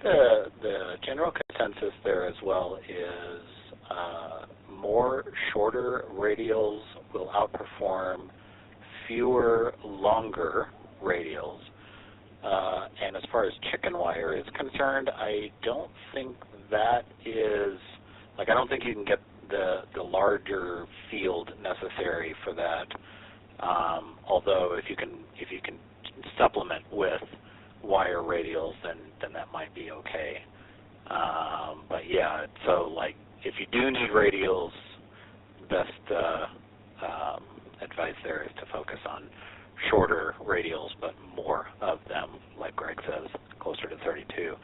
think the general consensus there as well is more shorter radials will outperform fewer longer radials. And as far as chicken wire is concerned, I don't think that is, like, I don't think you can get the larger field necessary for that. Although if you can supplement with wire radials, then that might be okay. But yeah, so like if you do need radials, best advice there is to focus on shorter radials, but more of them, like Greg says, closer to 32.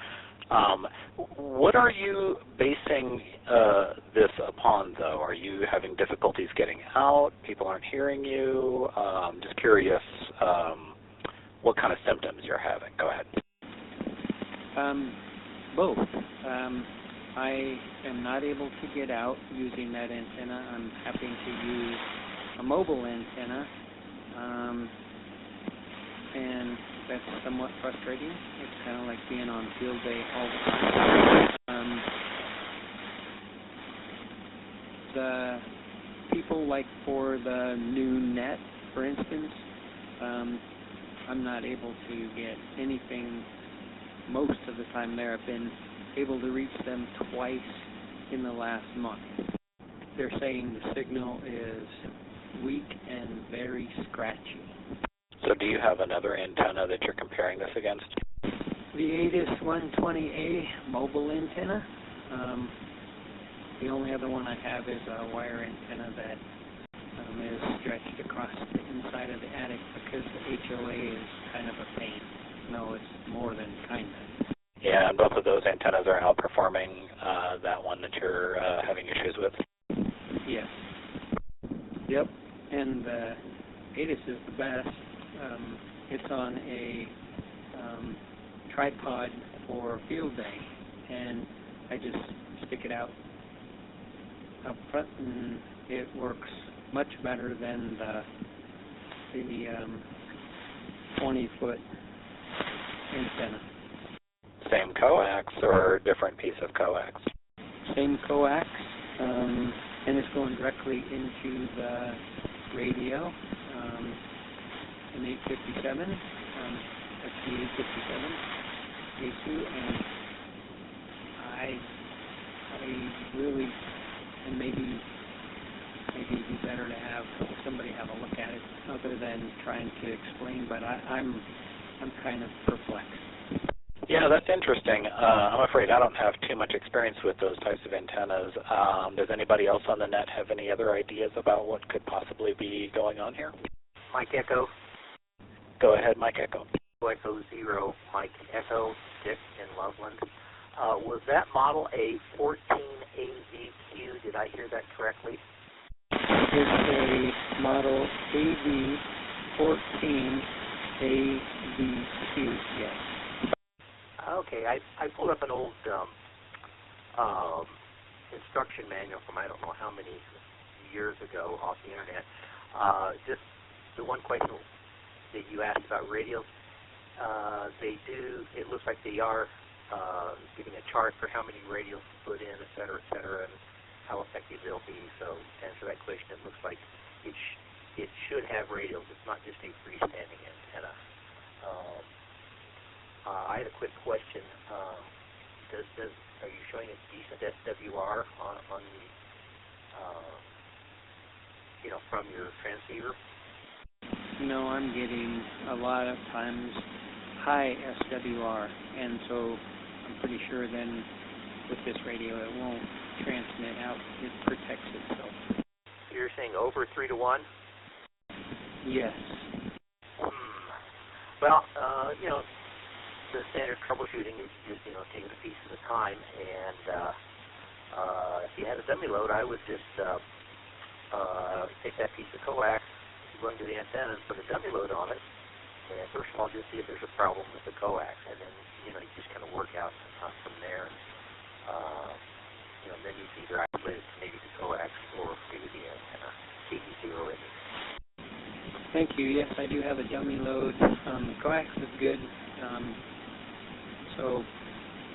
What are you basing this upon, though? Are you having difficulties getting out? People aren't hearing you? Just curious what kind of symptoms you're having. Go ahead. Both. I am not able to get out using that antenna. I'm having to use a mobile antenna, and that's somewhat frustrating. It's kind of like being on field day all the time. The people, like for the new net, for instance, I'm not able to get anything most of the time there. I've been able to reach them twice in the last month. They're saying the signal is weak and very scratchy. So do you have another antenna that you're comparing this against? The ATIS 120A mobile antenna. The only other one I have is a wire antenna that is stretched across the inside of the attic because the HOA is kind of a pain. No, it's more than kind of. Yeah, and both of those antennas are outperforming that one that you're having issues with? Yes. Yep, and the ATIS is the best. It's on a tripod for field day, and I just stick it out up front, and it works much better than the 20-foot antenna. Same coax or different piece of coax? Same coax, and it's going directly into the radio, an 857, that's the 857 A2, and I really, and maybe it'd be better to have somebody have a look at it other than trying to explain, but I'm kind of perplexed. Yeah, that's interesting. I'm afraid I don't have too much experience with those types of antennas. Does anybody else on the net have any other ideas about what could possibly be going on here? Mike Echo. Go ahead, Mike Echo. Echo 0, Mike Echo, Dick in Loveland. Was that model a 14AVQ? Did I hear that correctly? It's a model AV14AVQ, yes. Okay, I pulled up an old instruction manual from I don't know how many years ago off the internet. Just the one question that you asked about radios, it looks like they are giving a chart for how many radios to put in, et cetera, and how effective they'll be. So to answer that question, it looks like it should have radios. It's not just a freestanding antenna. I had a quick question. Are you showing a decent SWR on the, from your transceiver? No, I'm getting a lot of times high SWR, and so I'm pretty sure then with this radio it won't transmit out. It protects itself. You're saying over 3 to 1? Yes. Well, the standard troubleshooting is just, taking a piece at a time, and if you had a dummy load, I would just take that piece of coax, run to the antenna, and put a dummy load on it, and first of all, just see if there's a problem with the coax, and then, you just kind of work out from there. Then you can either isolate it to maybe the coax or maybe the antenna, TV0 in. Thank you. Yes, I do have a dummy load. The coax is good. So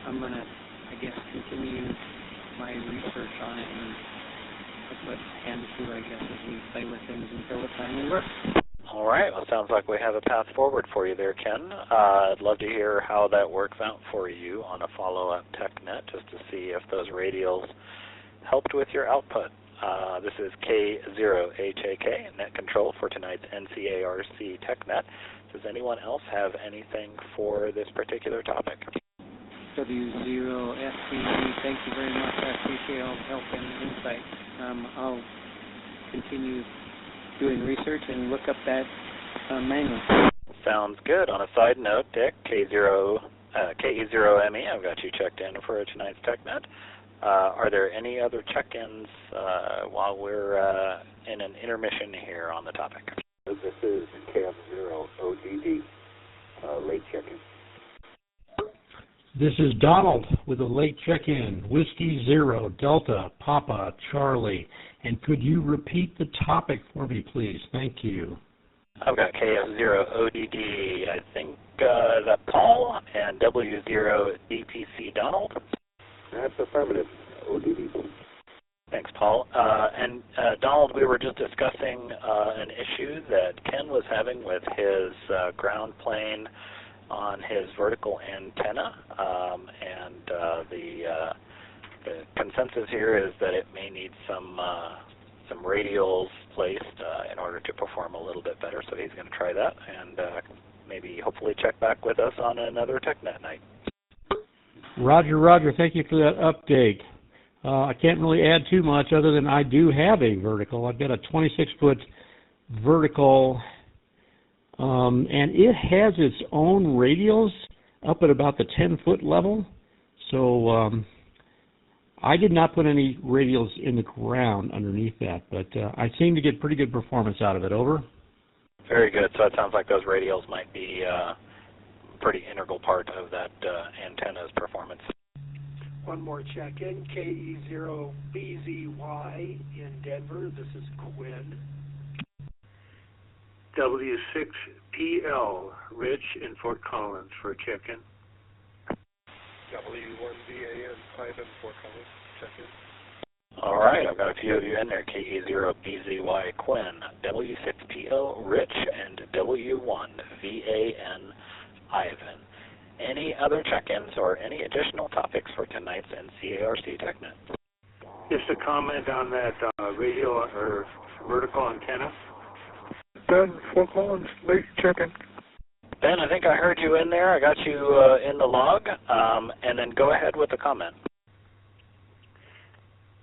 I'm going to, I guess, continue my research on it, and that's what hand it to, I guess, as we play with things until the time we work. All right. Well, it sounds like we have a path forward for you there, Ken. I'd love to hear how that works out for you on a follow-up TechNet, just to see if those radials helped with your output. This is K0HAK, Net Control for tonight's NCARC TechNet. Does anyone else have anything for this particular topic? W0FCD, thank you very much. I appreciate all the help and insight. I'll continue doing research and look up that manual. Sounds good. On a side note, Dick, KE0ME, I've got you checked in for tonight's TechNet. Are there any other check-ins while we're in an intermission here on the topic? This is KF0ODD, late check-in. This is Donald with a late check-in, Whiskey 0, Delta, Papa, Charlie. And could you repeat the topic for me, please? Thank you. I've got KF0ODD, I think that Paul, and W0DPC Donald. That's affirmative, ODD. Thanks, Paul. And Donald, we were just discussing an issue that Ken was having with his ground plane on his vertical antenna, and the consensus here is that it may need some radials placed in order to perform a little bit better. So he's going to try that and maybe hopefully check back with us on another TechNet night. Roger. Thank you for that update. I can't really add too much other than I do have a vertical. I've got a 26-foot vertical, and it has its own radials up at about the 10-foot level. So I did not put any radials in the ground underneath that, but I seem to get pretty good performance out of it. Over. Very good. So it sounds like those radials might be a pretty integral part of that antenna's performance. One more check-in, KE0BZY in Denver. This is Quinn. W6PL, Rich in Fort Collins for a check-in. W1VAN, Ivan, Fort Collins, check-in. All right, I've got a few of you in there. KE0BZY, Quinn, W6PL, Rich, and W1VAN, Ivan. Any other check-ins or any additional topics for tonight's NCARC TechNet? Just a comment on that radial or vertical antenna. Ben, Fort Collins, late check-in. Ben, I think I heard you in there. I got you in the log, and then go ahead with the comment.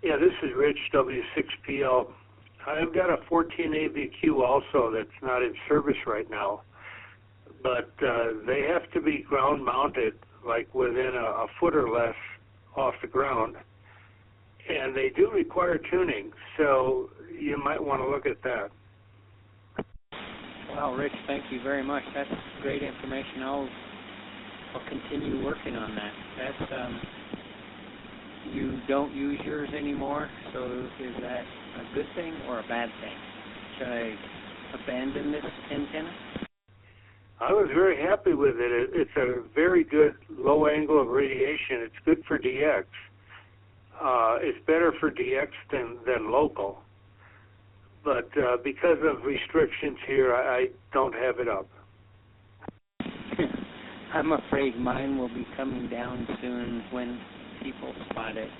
Yeah, this is Rich, W6PL. I've got a 14 AVQ also that's not in service right now, but they have to be ground mounted, like within a foot or less off the ground, and they do require tuning, so you might want to look at that. Well, Rich, thank you very much. That's great information. I'll continue working on that. That's you don't use yours anymore, so is that a good thing or a bad thing? Should I abandon this antenna? I was very happy with it. It's a very good low angle of radiation. It's good for DX. It's better for DX than local. But because of restrictions here, I don't have it up. I'm afraid mine will be coming down soon when people spot it.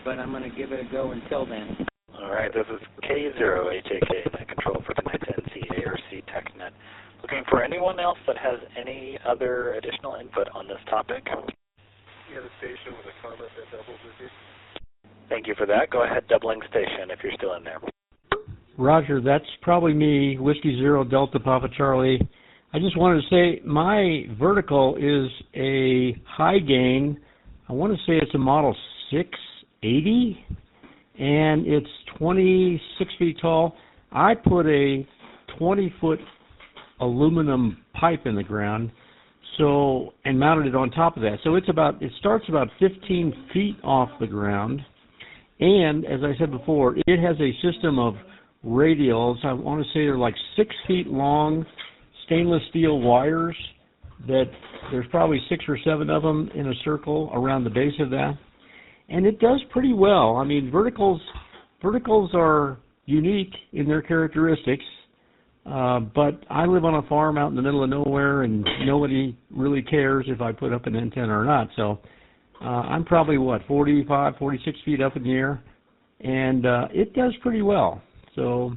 But I'm going to give it a go until then. All right, this is K0HAK, Net Control for tonight's NCARC TechNet. Looking for anyone else that has any other additional input on this topic? You have a station with a comment that doubles with you. Thank you for that. Go ahead, doubling station if you're still in there. Roger, that's probably me, Whiskey 0, Delta, Papa, Charlie. I just wanted to say my vertical is a high gain. I want to say it's a model 680, and it's 26 feet tall. I put a 20-foot aluminum pipe in the ground, and mounted it on top of that. So it starts about 15 feet off the ground, and as I said before, it has a system of radials. I want to say they're like 6 feet long stainless steel wires that there's probably 6 or 7 of them in a circle around the base of that, and it does pretty well. I mean, verticals are unique in their characteristics, but I live on a farm out in the middle of nowhere, and nobody really cares if I put up an antenna or not. So I'm probably, 45, 46 feet up in the air, and it does pretty well. So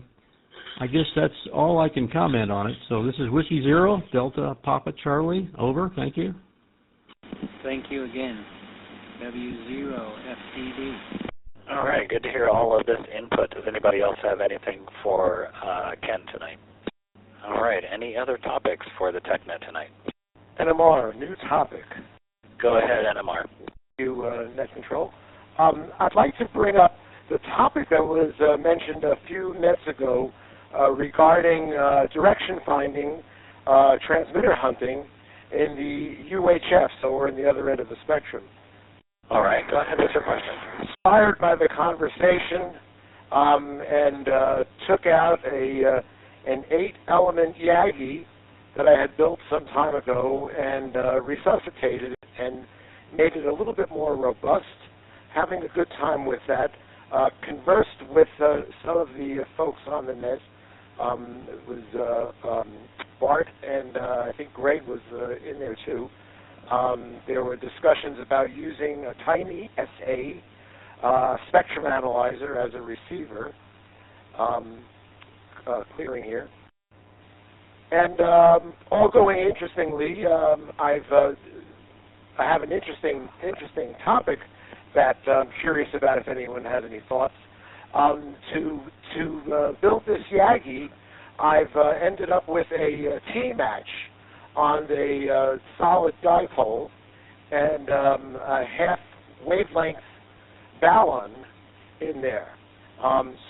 I guess that's all I can comment on it. So this is Whiskey Zero, Delta Papa Charlie, over. Thank you. Thank you again. W0FTD. All right, good to hear all of this input. Does anybody else have anything for Ken tonight? All right, any other topics for the TechNet tonight? NMR, new topic. Go ahead, NMR. Net Control. I'd like to bring up the topic that was mentioned a few nets ago regarding direction finding, transmitter hunting in the UHF, so we're in the other end of the spectrum. All right, go ahead with your question. Inspired by the conversation and took out an 8-element Yagi that I had built some time ago and resuscitated it and made it a little bit more robust, having a good time with that. Conversed with some of the folks on the net. It was Bart and I think Greg was in there too. There were discussions about using a tiny SA spectrum analyzer as a receiver, clearing here. And all going interestingly, I have an interesting topic that I'm curious about if anyone has any thoughts. To build this Yagi, I've ended up with a T-match on the solid dipole and a half wavelength balun in there.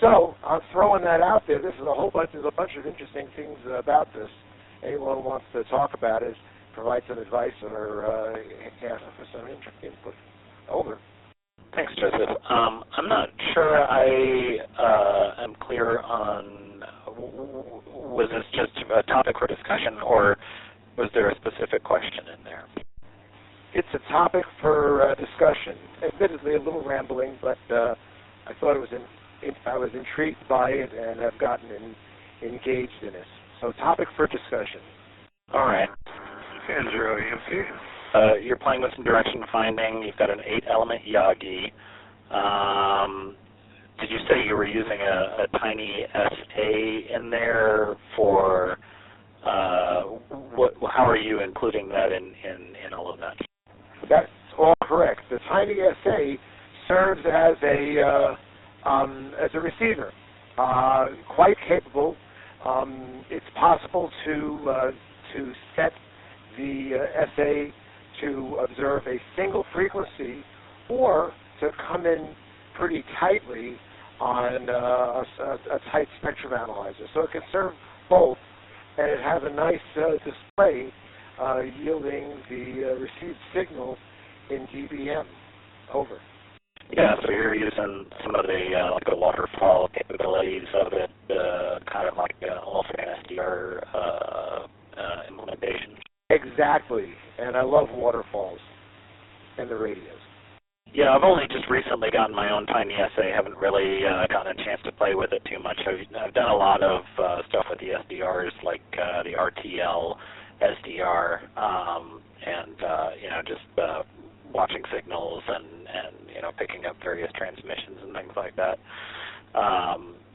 So I'm throwing that out there. There's a bunch of interesting things about this. Anyone who wants to talk about it, provide some advice or ask for some input. Over. Thanks, Joseph. I'm not sure I am clear on, was this just a topic for discussion, or was there a specific question in there? It's a topic for discussion. Admittedly, a little rambling, but I thought I was intrigued by it, and I've gotten engaged in it. So, topic for discussion. All right. N0 EMP. You're playing with some direction finding. You've got an 8-element Yagi. Did you say you were using a tiny SA in there for? How are you including that in all of that? That's all correct. The tiny SA serves as a receiver, quite capable. It's possible to set the SA to observe a single frequency or to come in pretty tightly on a tight spectrum analyzer. So it can serve both, and it has a nice display yielding the received signal in dBm. Over. Yeah, so you're using some of the like the waterfall capabilities of it, kind of like almost like an SDR implementation. Exactly, and I love waterfalls and the radios. Yeah, I've only just recently gotten my own tiny SA. Haven't really gotten a chance to play with it too much. I've done a lot of stuff with the SDRs, like the RTL SDR, and just watching signals and picking up various transmissions and things like that.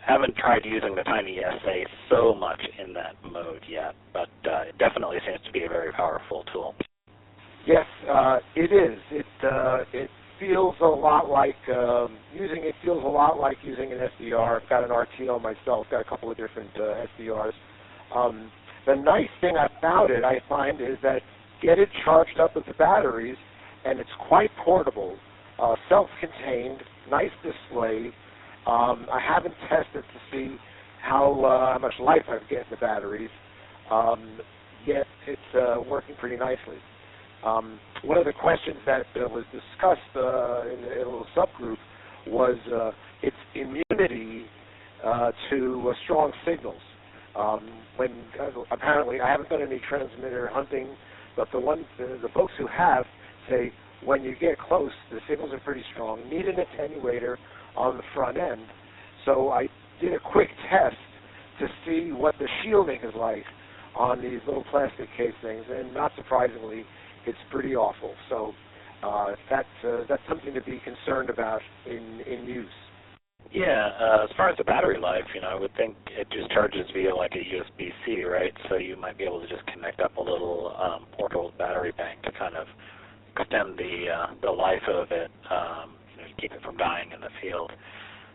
Haven't tried using the tiny SA so much in that mode yet, but it definitely seems to be a very powerful tool. Yes, it is. It feels a lot like using an SDR. I've got an RTL myself. Got a couple of different SDRs. The nice thing about it, I find, is that get it charged up with the batteries, and it's quite portable, self-contained, nice display. I haven't tested to see how much life I get in the batteries, yet it's working pretty nicely. One of the questions that was discussed in a little subgroup was its immunity to strong signals. When apparently I haven't done any transmitter hunting But the folks who have say when you get close, the signals are pretty strong. Need an attenuator on the front end. So I did a quick test to see what the shielding is like on these little plastic casings, and not surprisingly, it's pretty awful. So that's something to be concerned about in use. Yeah, as far as the battery life, I would think it just charges via like a USB-C, right? So you might be able to just connect up a little portable battery bank to kind of extend the life of it, keep it from dying in the field.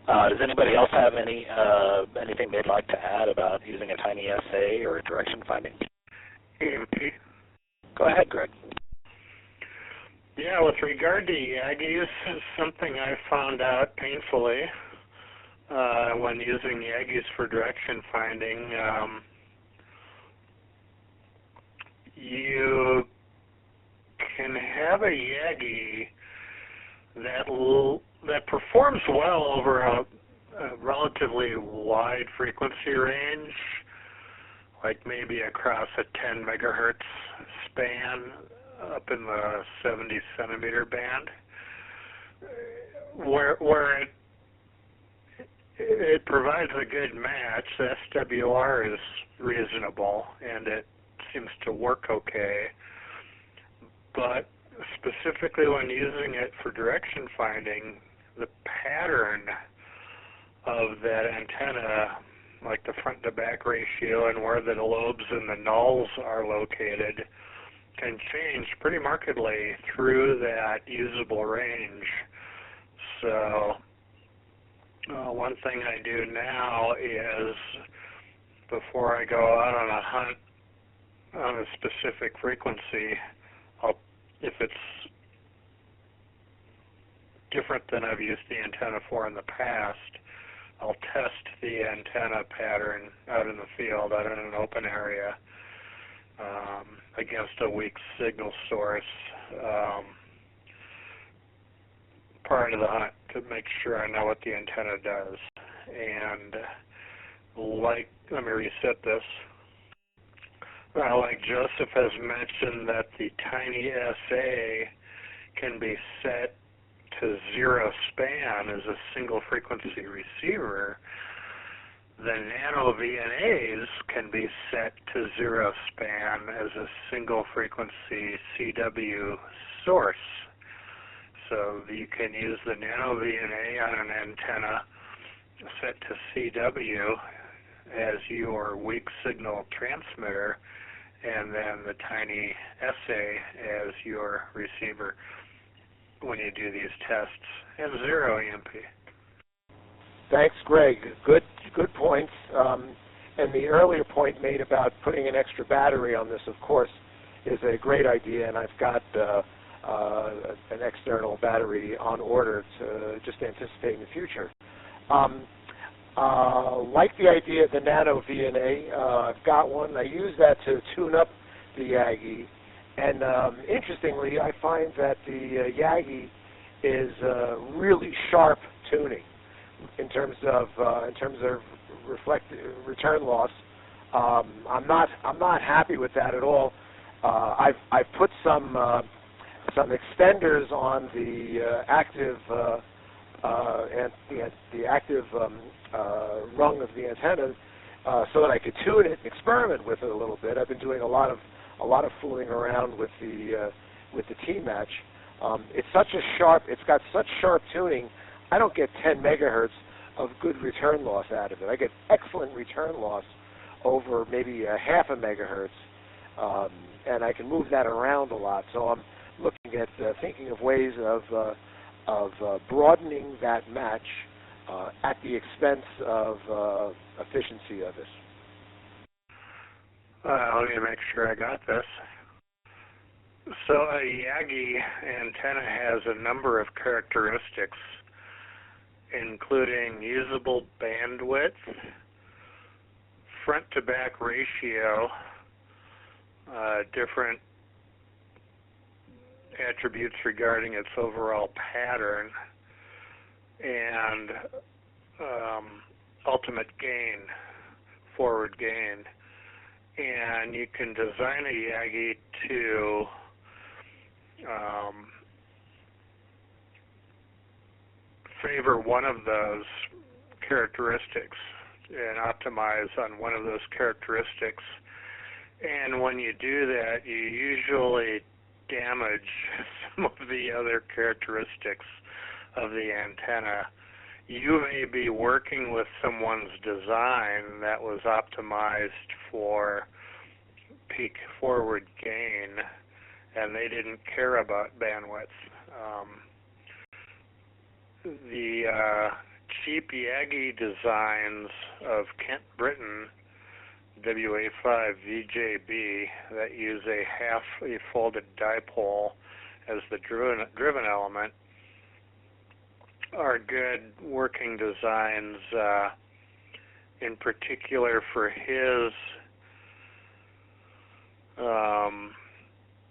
Does anybody else have anything they'd like to add about using a tiny SA or direction finding? EMP. Go ahead, Greg. Yeah, with regard to Yagis, something I found out painfully when using Yagis for direction finding, you can have a Yagi that performs well over a relatively wide frequency range, like maybe across a 10 megahertz span up in the 70 centimeter band, where it provides a good match. The SWR is reasonable and it seems to work okay, but specifically when using it for direction finding, the pattern of that antenna, like the front to back ratio and where the lobes and the nulls are located, can change pretty markedly through that usable range. So one thing I do now is, before I go out on a hunt on a specific frequency, if it's different than I've used the antenna for in the past, I'll test the antenna pattern out in the field, out in an open area, against a weak signal source prior to the hunt to make sure I know what the antenna does. And let me reset this. Like Joseph has mentioned that the tiny SA can be set to zero span as a single frequency receiver, the nano VNAs can be set to zero span as a single frequency CW source. So you can use the nano VNA on an antenna set to CW as your weak signal transmitter, and then the tiny SA as your receiver when you do these tests, and zero EMP. Thanks, Greg. Good points. And the earlier point made about putting an extra battery on this, of course, is a great idea, and I've got an external battery on order to just anticipate in the future. Like the idea of the nano VNA, I've got one. I use that to tune up the Yagi, and interestingly, I find that the Yagi is really sharp tuning in terms of return loss. I'm not happy with that at all. I've put some extenders on the active the active rung of the antenna so that I could tune it and experiment with it a little bit. I've been doing a lot of fooling around with the T-match. It's got such sharp tuning. I don't get 10 megahertz of good return loss out of it. I get excellent return loss over maybe a half a megahertz, and I can move that around a lot. So I'm looking at thinking of ways of broadening that match at the expense of efficiency of it. Let me make sure I got this. So a Yagi antenna has a number of characteristics, including usable bandwidth, front-to-back ratio, different attributes regarding its overall pattern, and ultimate gain, forward gain. And you can design a Yagi to favor one of those characteristics and optimize on one of those characteristics. And when you do that, you usually damage some of the other characteristics of the antenna. You may be working with someone's design that was optimized for peak forward gain, and they didn't care about bandwidth. The cheap Yagi designs of Kent Britain WA5 VJB that use a folded dipole as the driven element are good working designs, in particular for his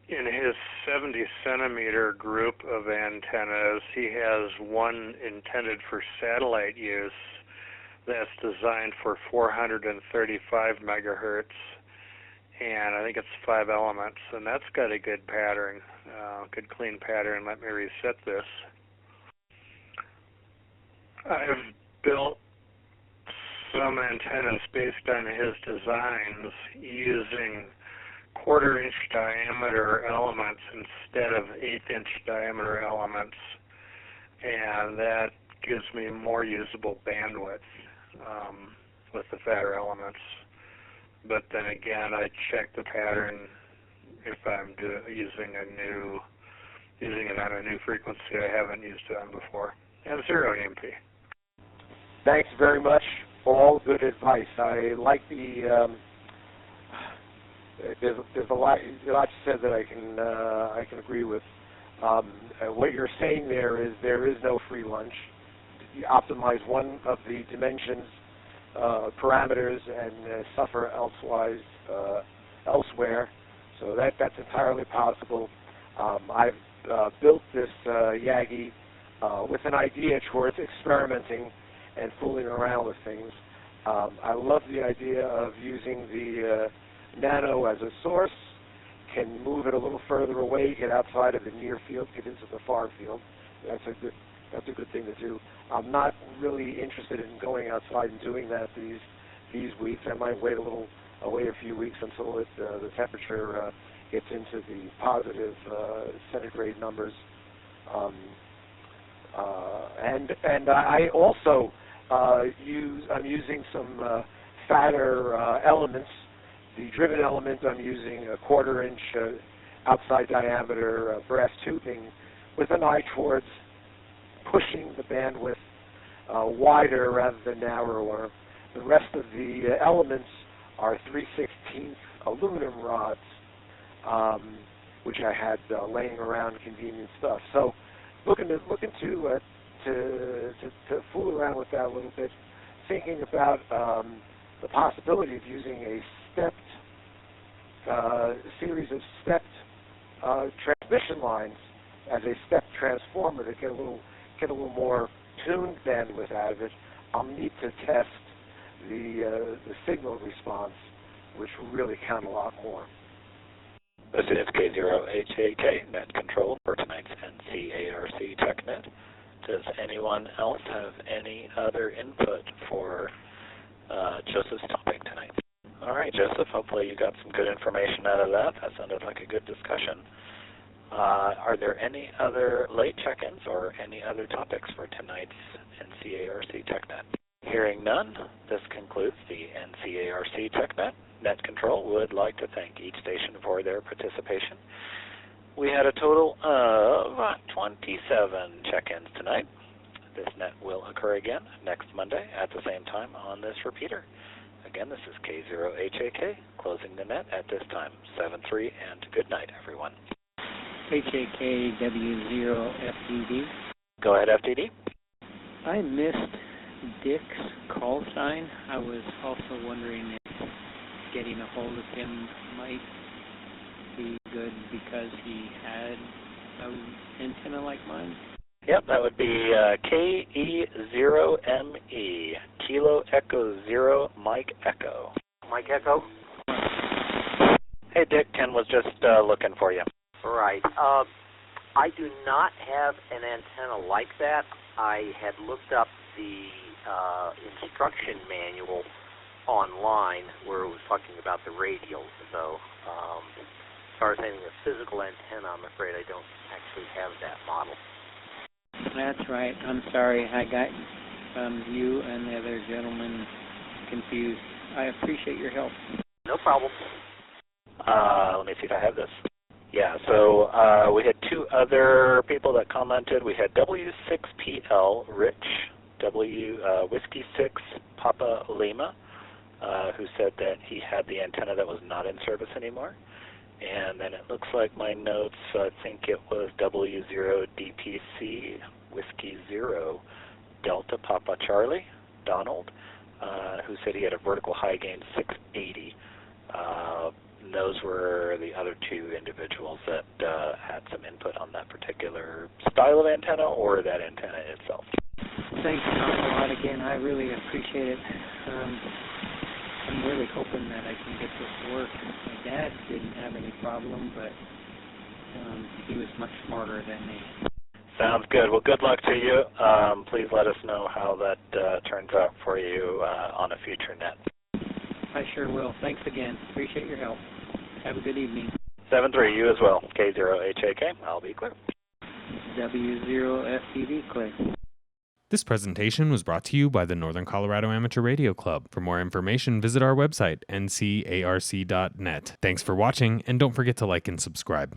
in his 70 centimeter group of antennas. He has one intended for satellite use that's designed for 435 megahertz, and I think it's 5 elements, and that's got a good pattern, good clean pattern. Let me reset this. I've built some antennas based on his designs using quarter-inch diameter elements instead of eighth-inch diameter elements, and that gives me more usable bandwidth with the fatter elements. But then again, I check the pattern if I'm using it on a new frequency I haven't used it on before, and 0 EMP. Thanks very much. All good advice. I like the. There's a lot you said that I can agree with. What you're saying there is no free lunch. You optimize one of the dimensions, parameters, and suffer elsewhere. So that's entirely possible. I've built this Yagi with an idea towards experimenting and fooling around with things. I love the idea of using the nano as a source, can move it a little further away, get outside of the near field, get into the far field. That's a good thing to do. I'm not really interested in going outside and doing that these weeks. I might wait a few weeks until the temperature gets into the positive centigrade numbers. And I also I'm using some fatter elements. The driven element, I'm using a quarter-inch outside diameter brass tubing with an eye towards pushing the bandwidth wider rather than narrower. The rest of the elements are 3/16 aluminum rods, which I had laying around, convenient stuff. So looking to fool around with that a little bit, thinking about the possibility of using a series of stepped transmission lines as a step transformer to get a little more tuned bandwidth out of it. I'll need to test the signal response, which will really count a lot more. This is K0HAK, net control for tonight's NCARC TechNet. Does anyone else have any other input for Joseph's topic tonight? All right, Joseph, hopefully you got some good information out of that. That sounded like a good discussion. Are there any other late check-ins or any other topics for tonight's NCARC TechNet? Hearing none, this concludes the NCARC TechNet. Net Control would like to thank each station for their participation. We had a total of 27 check-ins tonight. This net will occur again next Monday at the same time on this repeater. Again, this is K0HAK, closing the net at this time, 7-3, and good night, everyone. HAKW0FDD. Go ahead, FDD. I missed Dick's call sign. I was also wondering if getting a hold of him might be good because he had an antenna like mine. Yep, that would be KE0ME, Kilo Echo 0, Mike Echo. Mike Echo? Hey, Hey, Dick, Ken was just looking for you. Right. I do not have an antenna like that. I had looked up the instruction manual online where it was talking about the radials. So as far as anything a physical antenna, I'm afraid I don't actually have that model. That's right. I'm sorry. I got you and the other gentleman confused. I appreciate your help. No problem. Let me see if I have this. Yeah, so we had two other people that commented. We had W6PL, Rich, Whiskey 6, Papa Lima, who said that he had the antenna that was not in service anymore. And then it looks like my notes, I think it was W0DPC, Whiskey 0, Delta Papa Charlie, Donald, who said he had a vertical high gain 680. Those were the other two individuals that had some input on that particular style of antenna or that antenna itself. Thanks an awful lot again. I really appreciate it. I'm really hoping that I can get this to work. My dad didn't have any problem, but he was much smarter than me. Sounds good. Well, good luck to you. Please let us know how that turns out for you on a future net. I sure will. Thanks again. Appreciate your help. Have a good evening. 7-3, you as well. K0HAK, I'll be clear. W0FTV, clear. This presentation was brought to you by the Northern Colorado Amateur Radio Club. For more information, visit our website, ncarc.net. Thanks for watching, and don't forget to like and subscribe.